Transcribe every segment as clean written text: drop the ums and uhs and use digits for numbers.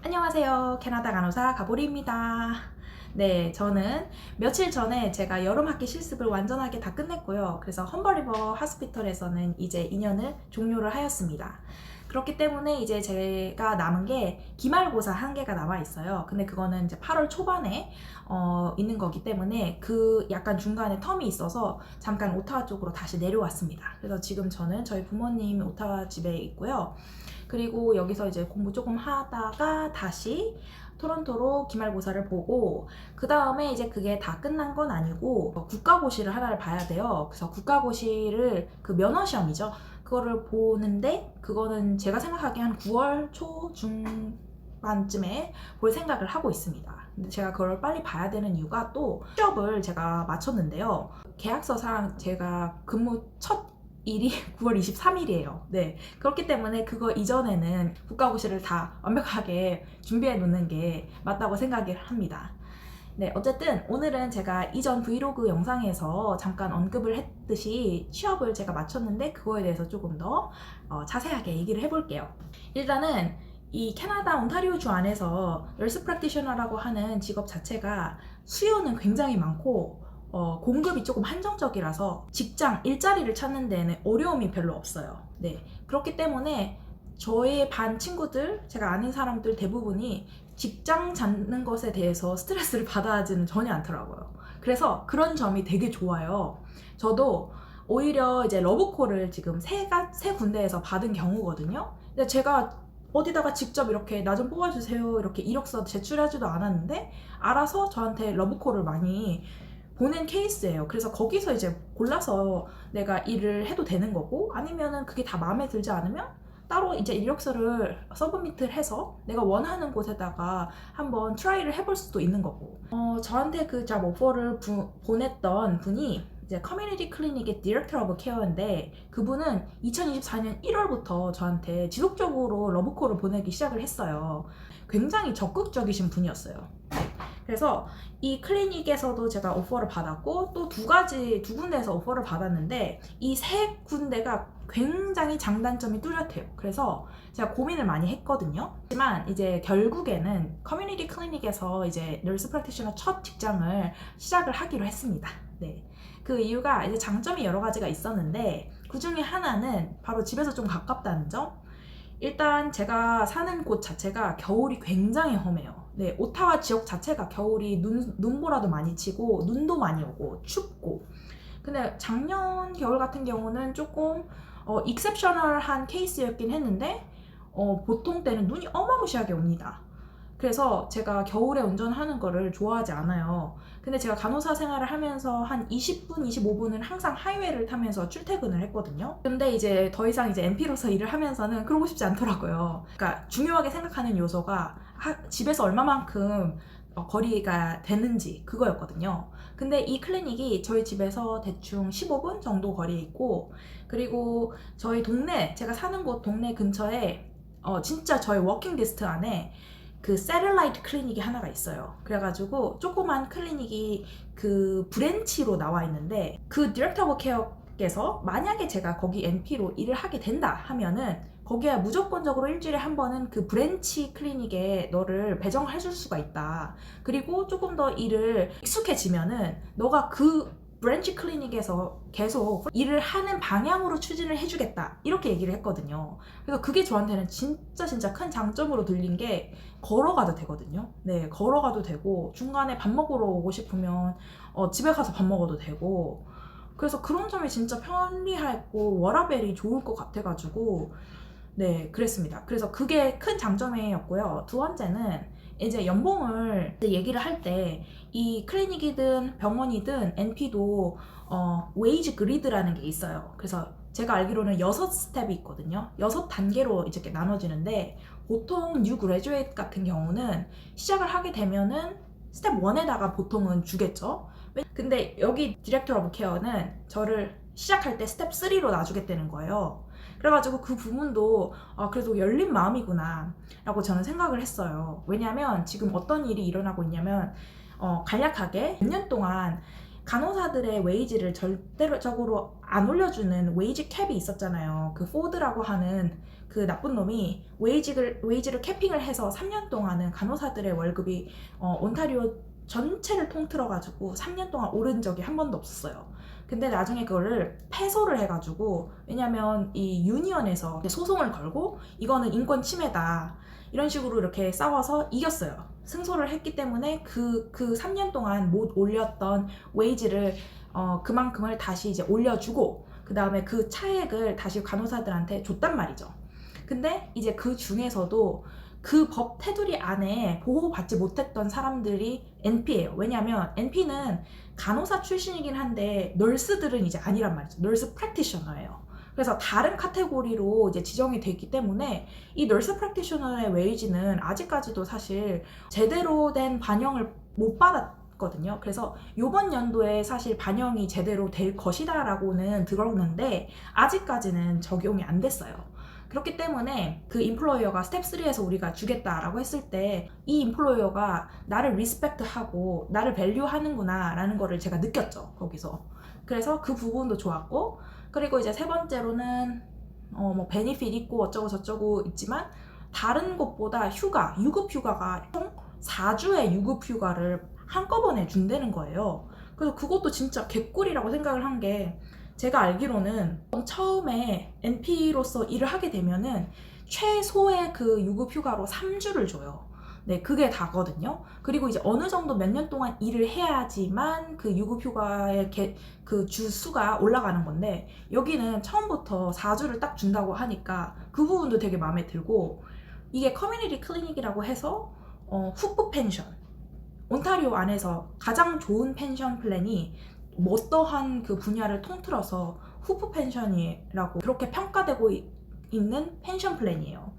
안녕하세요. 캐나다 간호사 가보리입니다. 네, 저는 며칠 전에 제가 여름학기 실습을 완전하게 다 끝냈고요. 그래서 험버리버 하스피털에서는 이제 2년을 종료를 하였습니다. 그렇기 때문에 이제 제가 남은 게 기말고사 한 개가 남아 있어요. 근데 그거는 이제 8월 초반에 있는 거기 때문에 그 약간 중간에 텀이 있어서 잠깐 오타와 쪽으로 다시 내려왔습니다. 그래서 지금 저는 저희 부모님 오타와 집에 있고요. 그리고 여기서 이제 공부 조금 하다가 다시 토론토로 기말고사를 보고 그 다음에 이제 그게 다 끝난 건 아니고 국가고시를 하나를 봐야 돼요. 그래서 국가고시를 그 면허 시험이죠. 그거를 보는데 그거는 제가 생각하기에 한 9월 초 중반쯤에 볼 생각을 하고 있습니다. 근데 제가 그걸 빨리 봐야 되는 이유가 또 취업을 제가 마쳤는데요. 계약서상 제가 근무 첫 일이 9월 23일이에요. 네. 그렇기 때문에 그거 이전에는 국가고시를 다 완벽하게 준비해 놓는 게 맞다고 생각을 합니다. 네, 어쨌든 오늘은 제가 이전 브이로그 영상에서 잠깐 언급을 했듯이 취업을 제가 마쳤는데 그거에 대해서 조금 더 자세하게 얘기를 해볼게요. 일단은 이 캐나다 온타리오주 안에서 널스 프랙티셔너라고 하는 직업 자체가 수요는 굉장히 많고 공급이 조금 한정적이라서 직장, 일자리를 찾는 데는 어려움이 별로 없어요. 네. 그렇기 때문에 저의 반 친구들, 제가 아는 사람들 대부분이 직장 잡는 것에 대해서 스트레스를 받아하지는 전혀 않더라고요. 그래서 그런 점이 되게 좋아요. 저도 오히려 이제 러브콜을 지금 세 군데에서 받은 경우거든요. 근데 제가 어디다가 직접 이렇게 나 좀 뽑아주세요 이렇게 이력서 제출하지도 않았는데 알아서 저한테 러브콜을 많이 보낸 케이스예요. 그래서 거기서 이제 골라서 내가 일을 해도 되는 거고 아니면은 그게 다 마음에 들지 않으면 따로 이제 이력서를 서브미트를 해서 내가 원하는 곳에다가 한번 트라이를 해볼 수도 있는 거고 저한테 그 잡 오퍼를 보냈던 분이 이제 커뮤니티 클리닉의 디렉터 오브 케어인데 그분은 2024년 1월부터 저한테 지속적으로 러브콜을 보내기 시작을 했어요. 굉장히 적극적이신 분이었어요. 그래서 이 클리닉에서도 제가 오퍼를 받았고 또 두 군데에서 오퍼를 받았는데 이 세 군데가 굉장히 장단점이 뚜렷해요. 그래서 제가 고민을 많이 했거든요. 하지만 이제 결국에는 커뮤니티 클리닉에서 이제 널스 프랙티셔너 첫 직장을 시작을 하기로 했습니다. 네. 그 이유가 이제 장점이 여러 가지가 있었는데 그 중에 하나는 바로 집에서 좀 가깝다는 점. 일단 제가 사는 곳 자체가 겨울이 굉장히 험해요. 네, 오타와 지역 자체가 겨울이 눈보라도 많이 치고 눈도 많이 오고 춥고. 근데 작년 겨울 같은 경우는 조금 익셉셔널한 케이스였긴 했는데 보통 때는 눈이 어마무시하게 옵니다. 그래서 제가 겨울에 운전하는 거를 좋아하지 않아요. 근데 제가 간호사 생활을 하면서 한 20분, 25분은 항상 하이웨이를 타면서 출퇴근을 했거든요. 근데 이제 더 이상 이제 NP로서 일을 하면서는 그러고 싶지 않더라고요. 그러니까 중요하게 생각하는 요소가 집에서 얼마만큼 거리가 되는지 그거였거든요. 근데 이 클리닉이 저희 집에서 대충 15분 정도 거리에 있고 그리고 저희 동네, 제가 사는 곳 동네 근처에 진짜 저희 워킹 디스트 안에 그 세틀라이트 클리닉이 하나가 있어요. 그래가지고 조그만 클리닉이 그 브랜치로 나와 있는데 그 디렉터 오브 케어께서 만약에 제가 거기 NP로 일을 하게 된다 하면은 거기에 무조건적으로 일주일에 한 번은 그 브랜치 클리닉에 너를 배정을 해줄 수가 있다. 그리고 조금 더 일을 익숙해지면은 너가 그 브랜치 클리닉에서 계속 일을 하는 방향으로 추진을 해주겠다 이렇게 얘기를 했거든요. 그래서 그게 저한테는 진짜 큰 장점으로 들린 게 걸어가도 되거든요. 네, 걸어가도 되고 중간에 밥 먹으러 오고 싶으면 집에 가서 밥 먹어도 되고 그래서 그런 점이 진짜 편리하고 워라밸이 좋을 것 같아가지고 네, 그랬습니다. 그래서 그게 큰 장점이었고요. 두 번째는 이제 연봉을 얘기를 할 때 이 클리닉이든 병원이든 NP도 웨이지 그리드라는 게 있어요. 그래서 제가 알기로는 6스텝이 있거든요. 6단계로 이렇게 나눠지는데 보통 뉴 그레듀에이트 같은 경우는 시작을 하게 되면은 스텝 1에다가 보통은 주겠죠. 근데 여기 디렉터 오브 케어는 저를 시작할 때 스텝 3로 놔주겠다는 거예요. 그래가지고 그 부분도 그래도 열린 마음이구나 라고 저는 생각을 했어요. 왜냐면 지금 어떤 일이 일어나고 있냐면 간략하게 몇 년 동안 간호사들의 웨이지를 절대적으로 안 올려주는 웨이지 캡이 있었잖아요. 그 포드라고 하는 그 나쁜 놈이 웨이지를 캐핑을 해서 3년 동안은 간호사들의 월급이 온타리오 전체를 통틀어가지고 3년 동안 오른 적이 한 번도 없었어요. 근데 나중에 그거를 패소를 해가지고, 왜냐면 이 유니언에서 소송을 걸고 이거는 인권 침해다 이런 식으로 이렇게 싸워서 이겼어요. 승소를 했기 때문에 그 3년 동안 못 올렸던 웨이지를 그만큼을 다시 이제 올려주고, 그 다음에 그 차액을 다시 간호사들한테 줬단 말이죠. 근데 이제 그 중에서도 그 법 테두리 안에 보호받지 못했던 사람들이 NP예요. 왜냐면 NP는 간호사 출신이긴 한데 널스들은 이제 아니란 말이죠. 널스 프랙티셔너예요. 그래서 다른 카테고리로 이제 지정이 됐기 때문에 이 널스 프랙티셔너의 웨이지는 아직까지도 사실 제대로 된 반영을 못 받았거든요. 그래서 이번 연도에 사실 반영이 제대로 될 것이다 라고는 들었는데 아직까지는 적용이 안 됐어요. 그렇기 때문에 그 임플로이어가 스텝 3에서 우리가 주겠다라고 했을 때 이 임플로이어가 나를 리스펙트하고 나를 밸류하는구나 라는 거를 제가 느꼈죠, 거기서. 그래서 그 부분도 좋았고, 그리고 이제 세 번째로는 뭐 베니핏 있고 어쩌고 저쩌고 있지만 다른 곳보다 유급 휴가가 총 4주의 유급 휴가를 한꺼번에 준다는 거예요. 그래서 그것도 진짜 개꿀이라고 생각을 한 게, 제가 알기로는 처음에 NP로서 일을 하게 되면은 최소의 그 유급 휴가로 3주를 줘요. 네, 그게 다거든요. 그리고 이제 어느 정도 몇 년 동안 일을 해야지만 그 유급 휴가의 그 주수가 올라가는 건데, 여기는 처음부터 4주를 딱 준다고 하니까 그 부분도 되게 마음에 들고, 이게 커뮤니티 클리닉이라고 해서 후프 펜션, 온타리오 안에서 가장 좋은 펜션 플랜이 어떠한 그 분야를 통틀어서 후프 펜션이라고 그렇게 평가되고 있는 펜션 플랜이에요.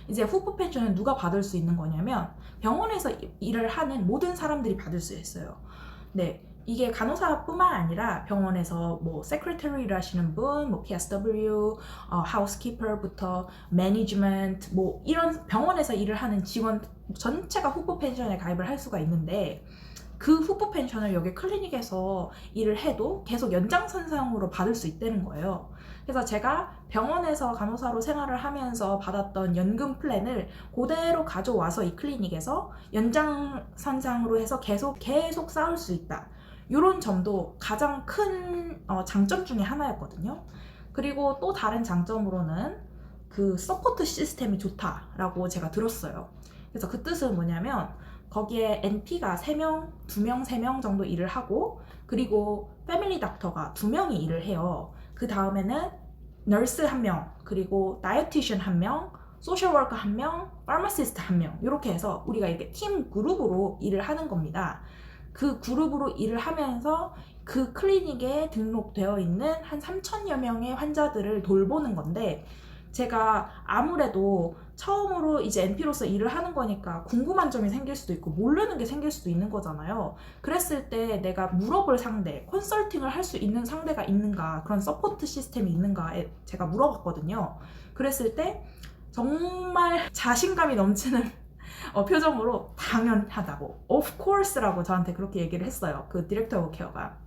이제 후프 펜션은 누가 받을 수 있는 거냐면 병원에서 일을 하는 모든 사람들이 받을 수 있어요. 네, 이게 간호사뿐만 아니라 병원에서 뭐 세크레터리를 하시는 분, 뭐 PSW, 하우스키퍼부터 매니지먼트, 뭐 이런 병원에서 일을 하는 직원 전체가 후프 펜션에 가입을 할 수가 있는데, 그 후프 펜션을 여기 클리닉에서 일을 해도 계속 연장선상으로 받을 수 있다는 거예요. 그래서 제가 병원에서 간호사로 생활을 하면서 받았던 연금 플랜을 그대로 가져와서 이 클리닉에서 연장선상으로 해서 계속 쌓을 수 있다. 이런 점도 가장 큰 장점 중에 하나였거든요. 그리고 또 다른 장점으로는 그 서포트 시스템이 좋다라고 제가 들었어요. 그래서 그 뜻은 뭐냐면, 거기에 NP가 3명, 2명, 3명 정도 일을 하고, 그리고 패밀리 닥터가 2명이 일을 해요. 그 다음에는 널스 1명, 그리고 다이어티션 1명, 소셜워커 1명, 파마시스트 1명, 이렇게 해서 우리가 이렇게 팀 그룹으로 일을 하는 겁니다. 그 그룹으로 일을 하면서 그 클리닉에 등록되어 있는 한 3,000여 명의 환자들을 돌보는 건데, 제가 아무래도 처음으로 이제 NP로서 일을 하는 거니까 궁금한 점이 생길 수도 있고 모르는 게 생길 수도 있는 거잖아요. 그랬을 때 내가 물어볼 상대, 컨설팅을 할 수 있는 상대가 있는가, 그런 서포트 시스템이 있는가에 제가 물어봤거든요. 그랬을 때 정말 자신감이 넘치는 표정으로 당연하다고, of course라고 저한테 그렇게 얘기를 했어요, 그 디렉터 오브 케어가.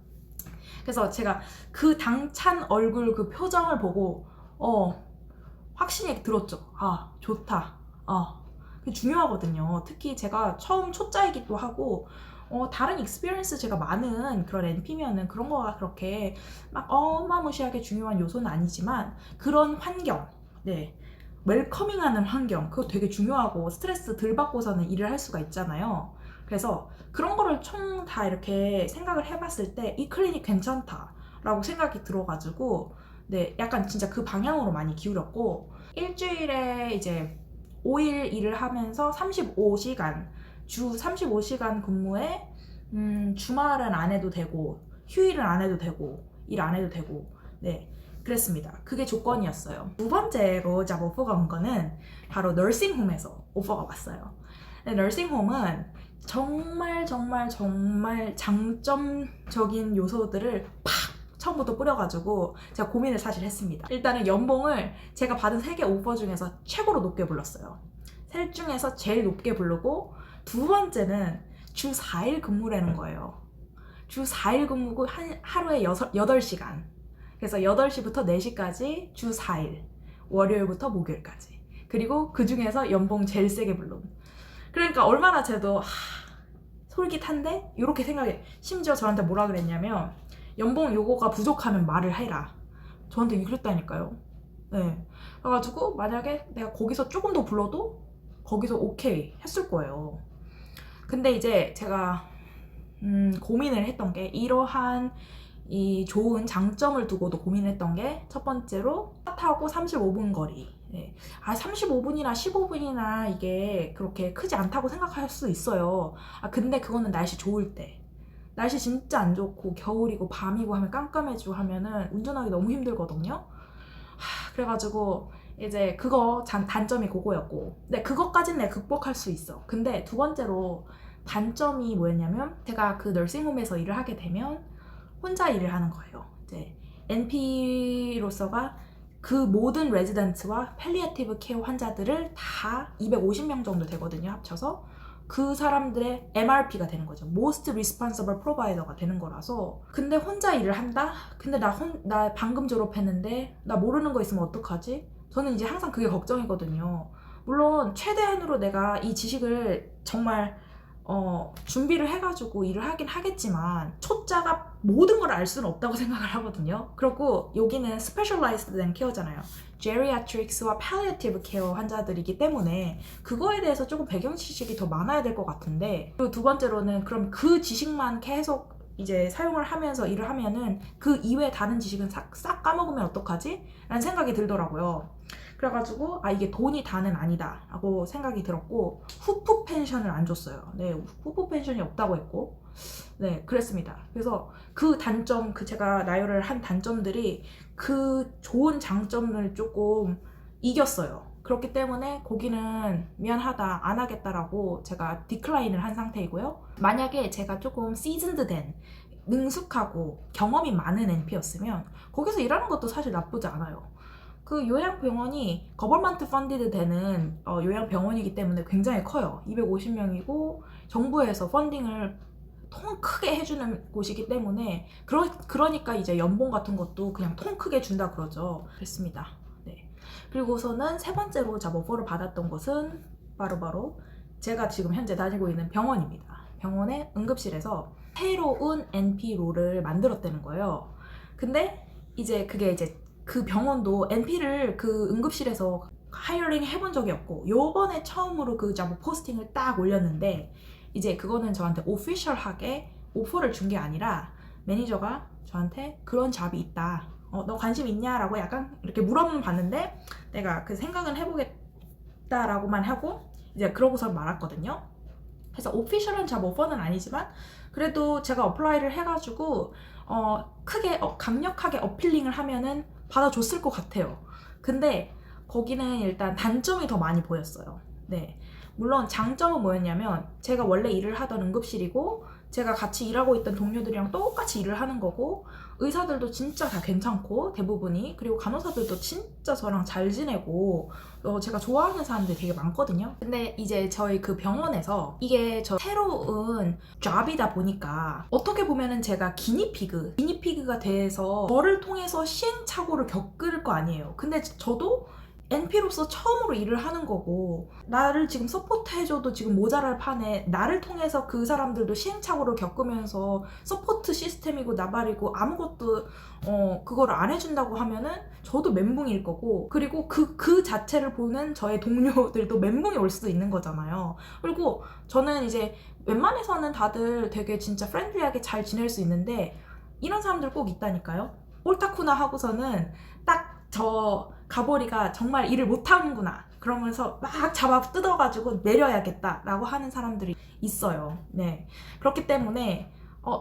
그래서 제가 그 당찬 얼굴 그 표정을 보고 확신이 들었죠. 아, 좋다. 그게 중요하거든요. 특히 제가 처음 초짜이기도 하고, 다른 익스피리언스 제가 많은 그런 NP면은 그런 거가 그렇게 막 어마무시하게 중요한 요소는 아니지만, 그런 환경, 네, 웰커밍하는 환경, 그거 되게 중요하고 스트레스 덜 받고서는 일을 할 수가 있잖아요. 그래서 그런 거를 총 다 이렇게 생각을 해봤을 때 이 클리닉 괜찮다라고 생각이 들어가지고, 네, 약간 진짜 그 방향으로 많이 기울였고, 일주일에 이제 5일 일을 하면서 35시간, 주 35시간 근무에 주말은 안 해도 되고, 휴일은 안 해도 되고, 일 안 해도 되고, 네, 그랬습니다. 그게 조건이었어요. 두 번째로 제가 오퍼가 온 거는 바로 널싱홈에서 오퍼가 왔어요. 널싱홈은 정말 장점적인 요소들을 팍 처음부터 뿌려가지고 제가 고민을 사실 했습니다. 일단은 연봉을 제가 받은 3개 오퍼 중에서 최고로 높게 불렀어요. 셋 중에서 제일 높게 부르고, 두 번째는 주 4일 근무라는 거예요. 주 4일 근무고 하루에 8시간. 그래서 8시부터 4시까지 주 4일. 월요일부터 목요일까지. 그리고 그 중에서 연봉 제일 세게 부른. 그러니까 얼마나 쟤도 솔깃한데 이렇게 생각해. 심지어 저한테 뭐라 그랬냐면 연봉 요거가 부족하면 말을 해라. 저한테 그랬다니까요. 네. 그래가지고 만약에 내가 거기서 조금 더 불러도 거기서 오케이 했을 거예요. 근데 이제 제가 고민을 했던 게 이러한 이 좋은 장점을 두고도 고민했던 게 첫 번째로 차 타고 35분 거리. 네. 35분이나 15분이나 이게 그렇게 크지 않다고 생각할 수 있어요. 근데 그거는 날씨 좋을 때. 날씨 진짜 안 좋고 겨울이고 밤이고 하면 깜깜해지고 하면은 운전하기 너무 힘들거든요. 그래가지고 이제 그거 단점이 그거였고, 근데 그것까진 내가 극복할 수 있어. 근데 두 번째로 단점이 뭐였냐면 제가 그 널싱홈에서 일을 하게 되면 혼자 일을 하는 거예요. 이제 NP로서가 그 모든 레지던트와 팔리아티브 케어 환자들을 다 250명 정도 되거든요, 합쳐서. 그 사람들의 MRP가 되는 거죠. Most Responsible Provider가 되는 거라서. 근데 혼자 일을 한다? 근데 나 방금 졸업했는데 나 모르는 거 있으면 어떡하지? 저는 이제 항상 그게 걱정이거든요. 물론 최대한으로 내가 이 지식을 정말 준비를 해가지고 일을 하긴 하겠지만 초짜가 모든 걸 알 수는 없다고 생각을 하거든요. 그리고 여기는 Specialized 된 케어잖아요. Geriatrics와 Palliative Care 환자들이기 때문에 그거에 대해서 조금 배경 지식이 더 많아야 될 것 같은데, 그리고 두 번째로는 그럼 그 지식만 계속 이제 사용을 하면서 일을 하면은 그 이외에 다른 지식은 싹 까먹으면 어떡하지? 라는 생각이 들더라고요. 그래가지고 이게 돈이 다는 아니다 라고 생각이 들었고, 후프 펜션을 안 줬어요. 네, 후프 펜션이 없다고 했고, 네, 그랬습니다. 그래서 그 단점, 제가 나열을 한 단점들이 그 좋은 장점을 조금 이겼어요. 그렇기 때문에 거기는 미안하다, 안 하겠다라고 제가 디클라인을 한 상태이고요. 만약에 제가 조금 시즌드 된, 능숙하고 경험이 많은 NP였으면 거기서 일하는 것도 사실 나쁘지 않아요. 그 요양병원이 거버먼트 펀디드 되는 요양병원이기 때문에 굉장히 커요. 250명이고 정부에서 펀딩을 통 크게 해주는 곳이기 때문에 그러니까 이제 연봉 같은 것도 그냥 통 크게 준다 그러죠. 그랬습니다. 네. 그리고서는 세 번째로 잡 오퍼를 받았던 곳은 바로 제가 지금 현재 다니고 있는 병원입니다. 병원의 응급실에서 새로운 NP 롤을 만들었다는 거예요. 근데 이제 그게 이제 그 병원도 NP를 그 응급실에서 하이어링 해본 적이 없고 요번에 처음으로 그 잡 포스팅을 딱 올렸는데, 이제 그거는 저한테 오피셜하게 오퍼를 준 게 아니라 매니저가 저한테 그런 잡이 있다, 너 관심 있냐? 라고 약간 이렇게 물어는 봤는데 내가 그 생각은 해보겠다라고만 하고 이제 그러고서 말았거든요. 그래서 오피셜한 잡 오퍼는 아니지만 그래도 제가 어플라이를 해가지고 크게 강력하게 어필링을 하면은 받아줬을 것 같아요. 근데 거기는 일단 단점이 더 많이 보였어요. 네. 물론 장점은 뭐였냐면 제가 원래 일을 하던 응급실이고 제가 같이 일하고 있던 동료들이랑 똑같이 일을 하는 거고, 의사들도 진짜 다 괜찮고 대부분이, 그리고 간호사들도 진짜 저랑 잘 지내고 제가 좋아하는 사람들이 되게 많거든요. 근데 이제 저희 그 병원에서 이게 저 새로운 잡이다 보니까 어떻게 보면은 제가 기니피그가 돼서 저를 통해서 시행착오를 겪을 거 아니에요. 근데 저도 NP로서 처음으로 일을 하는 거고, 나를 지금 서포트해줘도 지금 모자랄 판에 나를 통해서 그 사람들도 시행착오를 겪으면서 서포트 시스템이고 나발이고 아무것도 그거를 안 해준다고 하면은 저도 멘붕일 거고, 그리고 그 자체를 보는 저의 동료들도 멘붕이 올 수도 있는 거잖아요. 그리고 저는 이제 웬만해서는 다들 되게 진짜 프렌들리하게 잘 지낼 수 있는데 이런 사람들 꼭 있다니까요. 옳다쿠나 하고서는 딱 저 가보리가 정말 일을 못하는구나 그러면서 막 잡아 뜯어가지고 내려야겠다 라고 하는 사람들이 있어요. 네. 그렇기 때문에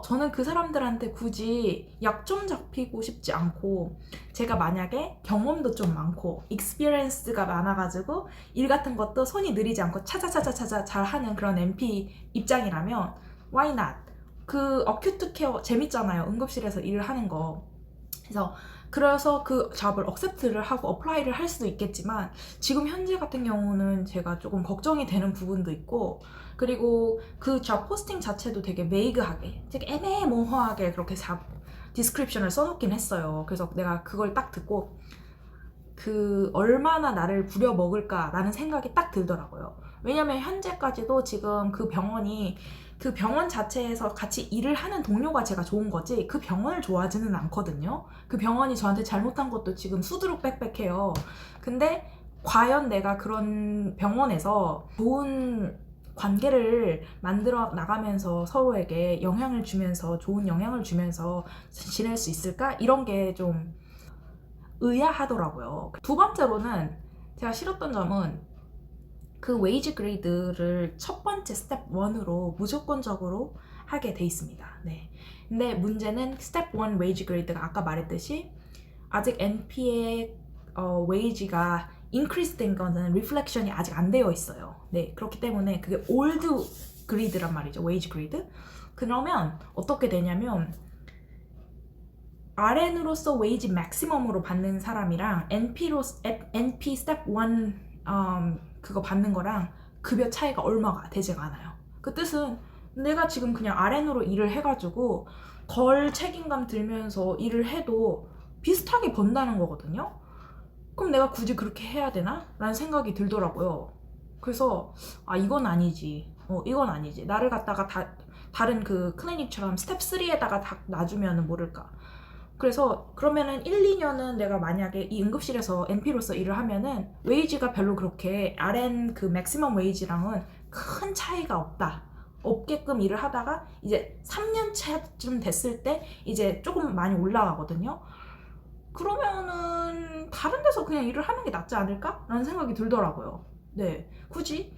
저는 그 사람들한테 굳이 약 좀 잡히고 싶지 않고, 제가 만약에 경험도 좀 많고 익스피리언스가 많아가지고 일 같은 것도 손이 느리지 않고 차차차차차 잘하는 그런 NP 입장이라면 why not? 그 어큐트 케어 재밌잖아요. 응급실에서 일을 하는 거. 그래서 그래서 그 잡을 억셉트를 하고 어플라이를 할 수도 있겠지만 지금 현재 같은 경우는 제가 조금 걱정이 되는 부분도 있고, 그리고 그 잡 포스팅 자체도 되게 베이그하게, 되게 애매모호하게 그렇게 잡 디스크립션을 써놓긴 했어요. 그래서 내가 그걸 딱 듣고 그 얼마나 나를 부려먹을까라는 생각이 딱 들더라고요. 왜냐면 현재까지도 지금 그 병원이, 그 병원 자체에서 같이 일을 하는 동료가 제가 좋은 거지 그 병원을 좋아하지는 않거든요. 그 병원이 저한테 잘못한 것도 지금 수두룩 빽빽해요. 근데 과연 내가 그런 병원에서 좋은 관계를 만들어 나가면서 서로에게 영향을 주면서, 좋은 영향을 주면서 지낼 수 있을까? 이런 게 좀 의아하더라고요. 두 번째로는 제가 싫었던 점은 그 웨이지 그레이드를 첫 번째 스텝 1으로 무조건적으로 하게 돼 있습니다. 네. 근데 문제는 스텝 1 웨이지 그레이드가 아까 말했듯이 아직 NP의 웨이지가 인크리스 된 거는 리플렉션이 아직 안 되어 있어요. 네. 그렇기 때문에 그게 올드 그리드란 말이죠. 웨이지 그리드. 그러면 어떻게 되냐면 RN으로서 웨이지 맥시멈으로 받는 사람이랑 NP 스텝 1 그거 받는 거랑 급여 차이가 얼마가 되지가 않아요. 그 뜻은 내가 지금 그냥 RN으로 일을 해가지고 덜 책임감 들면서 일을 해도 비슷하게 번다는 거거든요. 그럼 내가 굳이 그렇게 해야 되나? 라는 생각이 들더라고요. 그래서 이건 아니지. 이건 아니지. 나를 갖다가 다른 그 클리닉처럼 스텝 3에다가 다 놔주면은 모를까. 그래서 그러면은 1, 2년은 내가 만약에 이 응급실에서 NP로서 일을 하면은 웨이지가 별로 그렇게 RN 그 맥시멈 웨이지랑은 큰 차이가 없게끔 일을 하다가 이제 3년 차쯤 됐을 때 이제 조금 많이 올라가거든요. 그러면은 다른 데서 그냥 일을 하는 게 낫지 않을까? 라는 생각이 들더라고요. 네, 굳이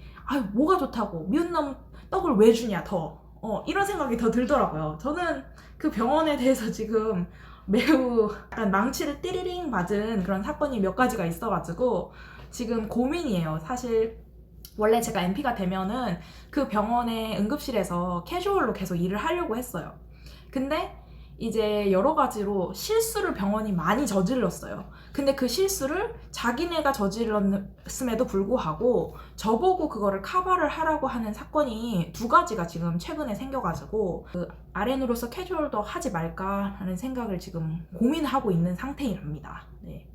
뭐가 좋다고 미운 놈 떡을 왜 주냐 더 이런 생각이 더 들더라고요. 저는 그 병원에 대해서 지금 매우 약간 망치를 띠리링 맞은 그런 사건이 몇 가지가 있어가지고 지금 고민이에요. 사실 원래 제가 NP가 되면은 그 병원의 응급실에서 캐주얼로 계속 일을 하려고 했어요. 근데 이제 여러 가지로 실수를 병원이 많이 저질렀어요. 근데 그 실수를 자기네가 저질렀음에도 불구하고 저보고 그거를 커버를 하라고 하는 사건이 두 가지가 지금 최근에 생겨가지고 그 RN으로서 캐주얼도 하지 말까라는 생각을 지금 고민하고 있는 상태랍니다. 네.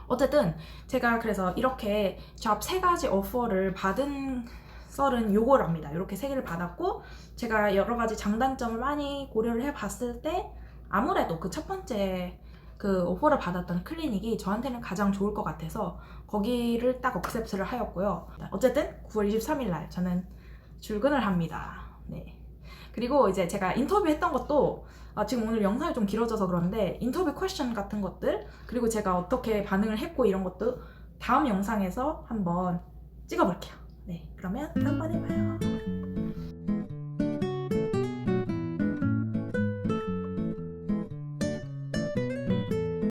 어쨌든 제가 그래서 이렇게 잡 3가지 오퍼를 받은 썰은 요거랍니다. 이렇게 3개를 받았고 제가 여러 가지 장단점을 많이 고려를 해봤을 때 아무래도 그 첫 번째 그 오퍼를 받았던 클리닉이 저한테는 가장 좋을 것 같아서 거기를 딱 억셉트를 하였고요. 어쨌든 9월 23일 날 저는 출근을 합니다. 네. 그리고 이제 제가 인터뷰했던 것도 지금 오늘 영상이 좀 길어져서 그런데 인터뷰 퀘스천 같은 것들, 그리고 제가 어떻게 반응을 했고 이런 것도 다음 영상에서 한번 찍어볼게요. 네, 그러면 다음번에 봐요.